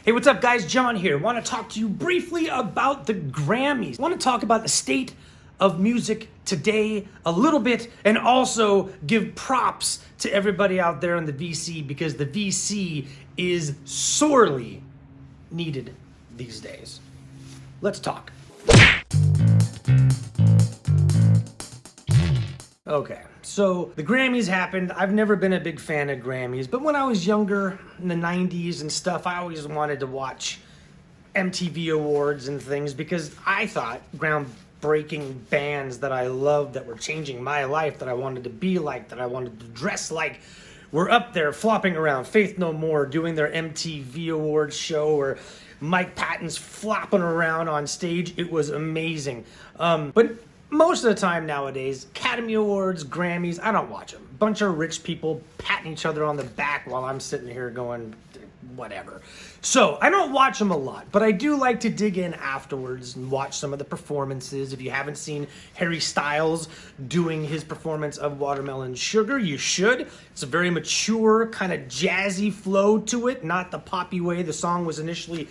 Hey, what's up, guys? John here. Want to talk to you briefly about the Grammys. Want to talk about the state of music today a little bit, and also give props to everybody out there in the VC, because the VC is sorely needed these days. Let's talk. Okay, so the Grammys happened. I've never been a big fan of Grammys, but when I was younger, in the 90s and stuff, I always wanted to watch MTV Awards and things, because I thought groundbreaking bands that I loved, that were changing my life, that I wanted to be like, that I wanted to dress like, were up there flopping around. Faith No More doing their MTV Awards show, or Mike Patton's flopping around on stage. It was amazing. But most of the time nowadays, Academy Awards, Grammys, I don't watch them. Bunch of rich people patting each other on the back while I'm sitting here going, whatever. So I don't watch them a lot, but I do like to dig in afterwards and watch some of the performances. If you haven't seen Harry Styles doing his performance of Watermelon Sugar, you should. It's a very mature, kind of jazzy flow to it, not the poppy way the song was initially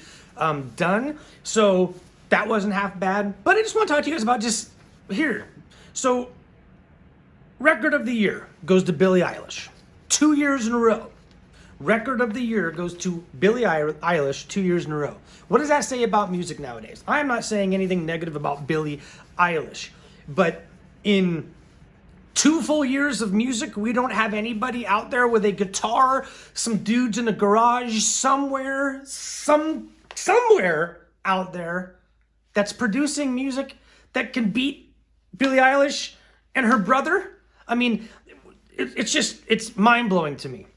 done. So that wasn't half bad. But I just want to talk to you guys about just here. So record of the year goes to Billie Eilish 2 years in a row. Record of the year goes to Billie Eilish 2 years in a row. What does that say about music nowadays? I'm not saying anything negative about Billie Eilish, but in 2 full years of music, we don't have anybody out there with a guitar, some dudes in a garage somewhere out there that's producing music that can beat Billie Eilish and her brother. I mean, it's mind-blowing to me.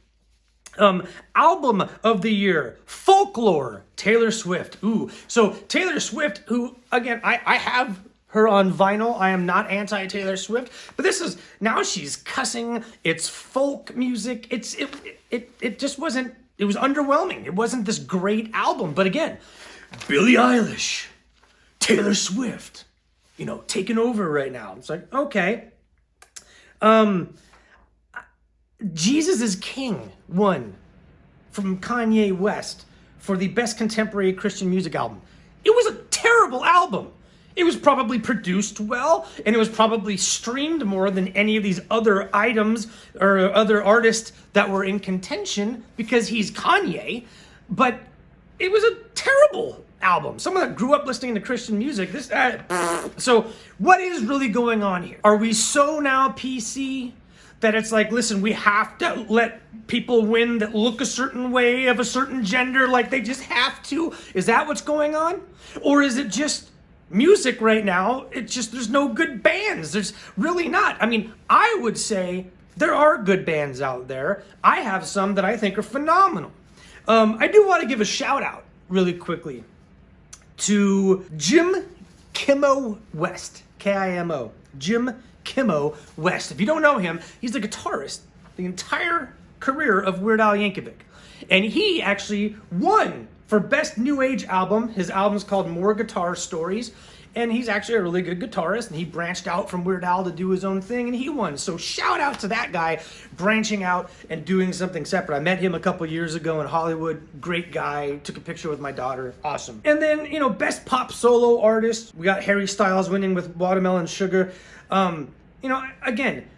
Album of the year, Folklore, Taylor Swift. Ooh, so Taylor Swift, who, again, I have her on vinyl. I am not anti-Taylor Swift, but this is, now she's cussing. It's folk music. It just wasn't, it was underwhelming. It wasn't this great album. But again, Billie Eilish, Taylor Swift, taking over right now. It's like, okay. Jesus is King won from Kanye West for the best contemporary Christian music album. It was a terrible album. It was probably produced well, and it was probably streamed more than any of these other items or other artists that were in contention, because he's Kanye. But it was a terrible album. Someone that grew up listening to Christian music, so what is really going on here? Are we so now PC that it's like, listen, we have to let people win that look a certain way, of a certain gender, like they just have to? Is that what's going on? Or is it just music right now? It's just, there's no good bands. There's really not. I mean, I would say there are good bands out there. I have some that I think are phenomenal. I do want to give a shout out really quickly to Jim Kimmo West, K-I-M-O, Jim Kimmo West. If you don't know him, he's the guitarist the entire career of Weird Al Yankovic. And he actually won for Best New Age Album. His album's called More Guitar Stories. And he's actually a really good guitarist, and he branched out from Weird Al to do his own thing, and he won. So shout out to that guy branching out and doing something separate. I met him a couple years ago in Hollywood. Great guy. Took a picture with my daughter. Awesome. And then, Best Pop Solo Artist. We got Harry Styles winning with Watermelon Sugar. Again,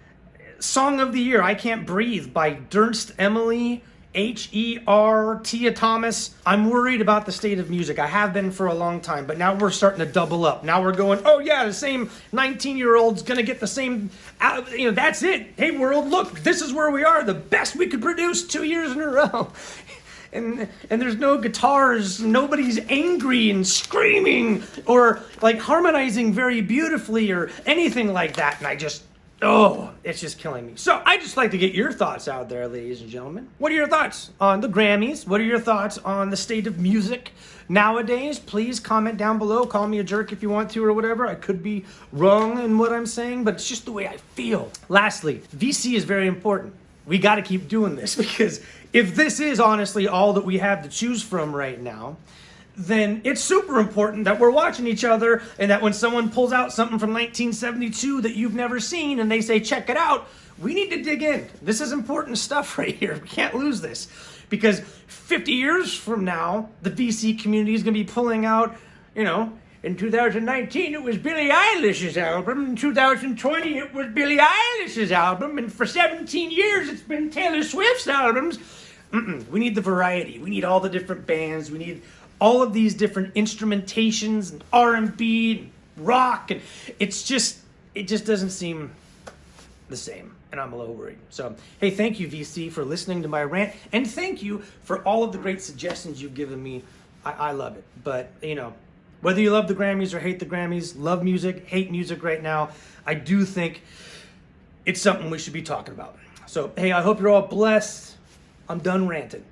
Song of the Year, I Can't Breathe by Durst Emily, H.E.R. Tia Thomas. I'm worried about the state of music. I have been for a long time, but now we're starting to double up. Now we're going, oh yeah, the same 19-year-old's gonna get the same, that's it. Hey world, look, this is where we are, the best we could produce 2 years in a row. And there's no guitars, nobody's angry and screaming or like harmonizing very beautifully or anything like that. And it's just killing me. So I just like to get your thoughts out there, ladies and gentlemen. What are your thoughts on the Grammys? What are your thoughts on the state of music nowadays? Please comment down below. Call me a jerk if you want to or whatever. I could be wrong in what I'm saying, but it's just the way I feel. Lastly, VC is very important. We got to keep doing this, because if this is honestly all that we have to choose from right now, then it's super important that we're watching each other, and that when someone pulls out something from 1972 that you've never seen and they say, check it out, we need to dig in. This is important stuff right here. We can't lose this. Because 50 years from now, the VC community is going to be pulling out, in 2019 it was Billie Eilish's album, in 2020 it was Billie Eilish's album, and for 17 years it's been Taylor Swift's albums. We need the variety. We need all the different bands. We need all of these different instrumentations and R&B and rock, and it just doesn't seem the same, and I'm a little worried. So, hey, thank you, VC, for listening to my rant, and thank you for all of the great suggestions you've given me. I love it. But, whether you love the Grammys or hate the Grammys, love music, hate music right now, I do think it's something we should be talking about. So, hey, I hope you're all blessed. I'm done ranting.